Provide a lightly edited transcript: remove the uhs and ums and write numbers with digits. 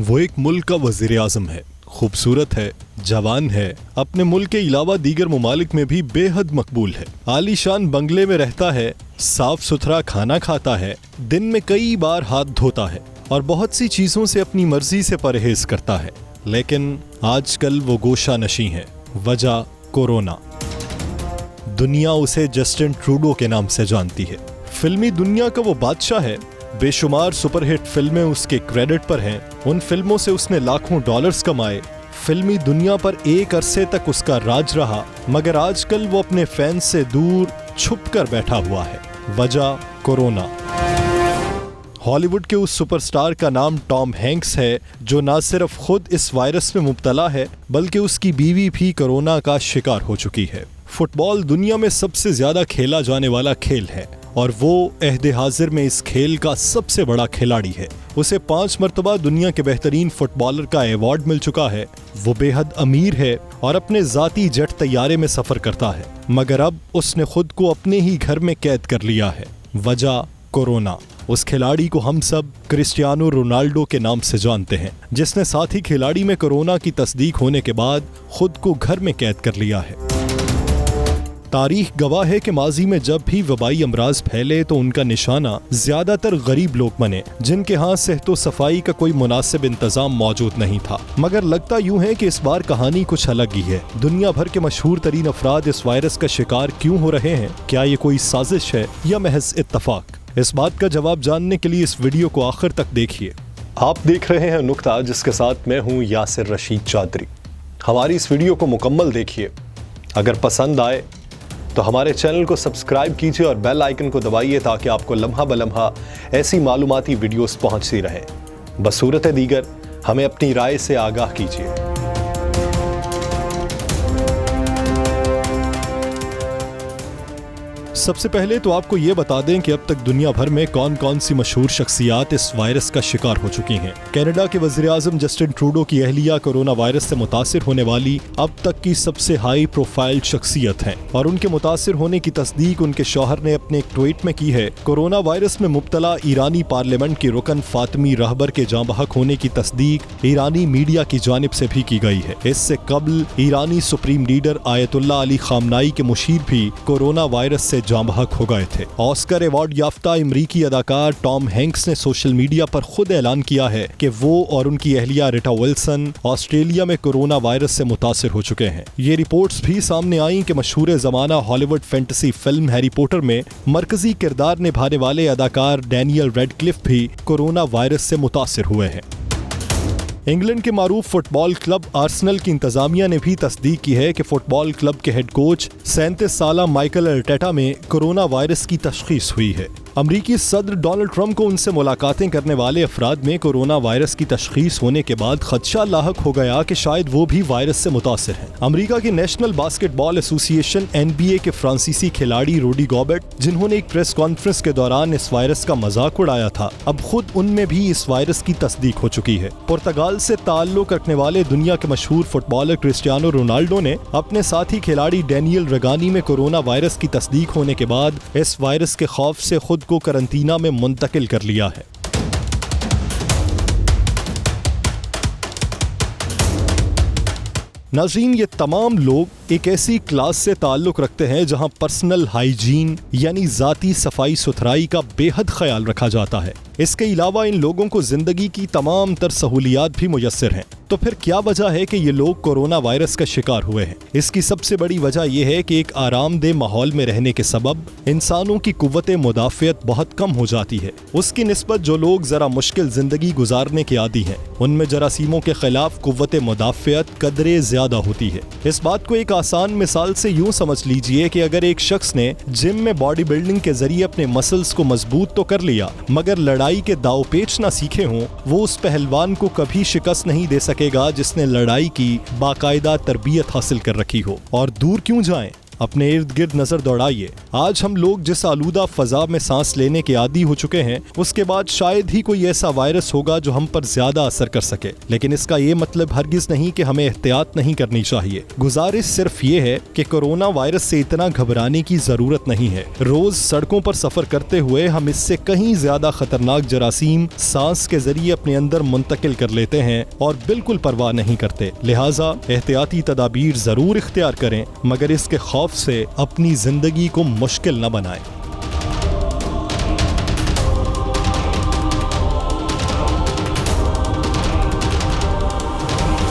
वो एक मुल्क का वज़ीर आज़म है, खूबसूरत है, जवान है, अपने मुल्क के अलावा दीगर ममालिक में भी बेहद मकबूल है। आलीशान बंगले में रहता है, साफ सुथरा खाना खाता है, दिन में कई बार हाथ धोता है और बहुत सी चीज़ों से अपनी मर्जी से परहेज करता है। लेकिन आजकल वो गोशा नशी है, वजह कोरोना। दुनिया उसे जस्टिन ट्रूडो के नाम से जानती है। फिल्मी दुनिया का वो बादशाह है। बेशुमार सुपरहिट फिल्में उसके क्रेडिट पर हैं। उन फिल्मों से उसने लाखों डॉलर्स कमाए। फिल्मी दुनिया पर एक अरसे तक उसका राज रहा, मगर आजकल वो अपने फैंस से दूर छुप कर बैठा हुआ है। वजह कोरोना। हॉलीवुड के उस सुपरस्टार का नाम टॉम हैंक्स है, जो न सिर्फ खुद इस वायरस में मुब्तला है, बल्कि उसकी बीवी भी कोरोना का शिकार हो चुकी है। फुटबॉल दुनिया में सबसे ज्यादा खेला जाने वाला खेल है और वो अहद हाजिर में इस खेल का सबसे बड़ा खिलाड़ी है। उसे 5 मरतबा दुनिया के बेहतरीन फुटबॉलर का अवार्ड मिल चुका है। वो बेहद अमीर है और अपने जाती जेट तैयारे में सफर करता है, मगर अब उसने खुद को अपने ही घर में कैद कर लिया है। वजह कोरोना। उस खिलाड़ी को हम सब क्रिस्टियानो रोनाल्डो के नाम से जानते हैं, जिसने साथ ही खिलाड़ी में कोरोना की तस्दीक होने के बाद खुद को घर में कैद कर लिया है। तारीख गवाह है कि माजी में जब भी वबाई अमराज फैले तो उनका निशाना ज्यादातर गरीब लोग बने, जिनके यहाँ सेहतो सफाई का कोई मुनासिब इंतजाम मौजूद नहीं था। मगर लगता यूं है कि इस बार कहानी कुछ अलग ही है। दुनिया भर के मशहूर तरीन अफराद इस वायरस का शिकार क्यों हो रहे हैं? क्या ये कोई साजिश है या महज इत्तफाक? इस बात का जवाब जानने के लिए इस वीडियो को आखिर तक देखिए। आप देख रहे हैं नुक्ता, जिसके साथ मैं हूँ यासिर रशीद चौधरी। हमारी इस वीडियो को मुकम्मल देखिए। अगर पसंद आए तो हमारे चैनल को सब्सक्राइब कीजिए और बेल आइकन को दबाइए, ताकि आपको लम्हा बलम्हा ऐसी मालूमाती वीडियोस पहुंचती रहे। बसूरत दीगर हमें अपनी राय से आगाह कीजिए। सबसे पहले तो आपको ये बता दें कि अब तक दुनिया भर में कौन कौन सी मशहूर शख्सियात इस वायरस का शिकार हो चुकी हैं। कनाडा के वज़ीर आज़म जस्टिन ट्रूडो की अहलिया कोरोना वायरस से मुतासिर होने वाली अब तक की सबसे हाई प्रोफाइल शख्सियत हैं और उनके मुतासिर होने की तस्दीक उनके शौहर ने अपने एक ट्वीट में की है। कोरोना वायरस में मुब्तला ईरानी पार्लियामेंट की रुकन फातिमी रहबर के जाँ बहक होने की तस्दीक ईरानी मीडिया की जानिब से भी की गई है। इससे कबल ईरानी supreme leader Ayatollah Ali Khamenei के मुशीर भी कोरोना वायरस से जाँ बहक हो गए थे। ऑस्कर अवार्ड याफ्ता अमरीकी अदाकार टॉम हैंक्स ने सोशल मीडिया पर खुद ऐलान किया है कि वो और उनकी अहलिया रिटा विल्सन ऑस्ट्रेलिया में कोरोना वायरस से मुतासिर हो चुके हैं। ये रिपोर्ट्स भी सामने आई कि मशहूर जमाना Hollywood fantasy film Harry Potter में मरकजी किरदार निभाने वाले अदाकार डैनियल रेडक्लिफ भी कोरोना वायरस से मुतासिर हुए हैं। इंग्लैंड के मारूफ फुटबॉल क्लब आर्सेनल की इंतजामिया ने भी तस्दीक की है कि फुटबॉल क्लब के हेड कोच 37 साला माइकल अर्टेटा में कोरोना वायरस की तशखीस हुई है। अमरीकी सदर डोनाल्ड ट्रंप को उनसे मुलाकातें करने वाले अफराद में कोरोना वायरस की तशखीस होने के बाद खदशा लाहक हो गया कि शायद वो भी वायरस से मुतासिर हैं। अमरीका की नेशनल बास्केटबॉल एसोसिएशन NBA के फ्रांसीसी खिलाड़ी रूडी गॉबर्ट, जिन्होंने एक प्रेस कॉन्फ्रेंस के दौरान इस वायरस का मजाक उड़ाया था, अब खुद उनमें भी इस वायरस की तस्दीक हो चुकी है। पुर्तगाल से ताल्लुक रखने वाले दुनिया के मशहूर फुटबॉलर क्रिस्टियानो रोनाल्डो ने अपने साथी खिलाड़ी डैनियल रगानी में कोरोना वायरस की तस्दीक होने के बाद इस वायरस के खौफ से खुद को करंटीना में मुंतकिल कर लिया है। नाज़रीन, ये तमाम लोग एक ऐसी क्लास से ताल्लुक रखते हैं जहां पर्सनल हाइजीन यानी जाती सफाई सुथराई का बेहद ख्याल रखा जाता है। इसके अलावा इन लोगों को जिंदगी की तमाम तर सहूलियात भी मुयस्सर हैं। तो फिर क्या वजह है कि ये लोग कोरोना वायरस का शिकार हुए हैं? इसकी सबसे बड़ी वजह यह है कि एक आरामदेह माहौल में रहने के सबब इंसानों की कुव्वत मुदाफ़ियत बहुत कम हो जाती है। उसकी निस्बत जो लोग जरा मुश्किल जिंदगी गुजारने के आदी हैं, उनमें जरासीमों के खिलाफ कुव्वत मुदाफ़ियत कदरे ज्यादा होती है। इस बात को एक आसान मिसाल से यूं समझ लीजिए कि अगर एक शख्स ने जिम में बॉडी बिल्डिंग के जरिए अपने मसल्स को मजबूत तो कर लिया, मगर लड़ाई के दाव पेच ना सीखे हों, वो उस पहलवान को कभी शिकस्त नहीं दे सकेगा जिसने लड़ाई की बाकायदा तरबियत हासिल कर रखी हो। और दूर क्यों जाएं, अपने इर्द गिर्द नजर दौड़ाइए। आज हम लोग जिस आलूदा फजा में सांस लेने के आदी हो चुके हैं, उसके बाद शायद ही कोई ऐसा वायरस होगा जो हम पर ज्यादा असर कर सके। लेकिन इसका ये मतलब हरगिज नहीं कि हमें एहतियात नहीं करनी चाहिए। गुजारिश सिर्फ ये है कि कोरोना वायरस से इतना घबराने की जरूरत नहीं है। रोज सड़कों पर सफर करते हुए हम इससे कहीं ज्यादा खतरनाक जरासीम सांस के जरिए अपने अंदर मुंतकिल कर लेते हैं और बिल्कुल परवाह नहीं करते। लिहाजा एहतियाती तदाबीर जरूर इख्तियार करें, मगर इसके खौफ से अपनी जिंदगी को मुश्किल न बनाएं।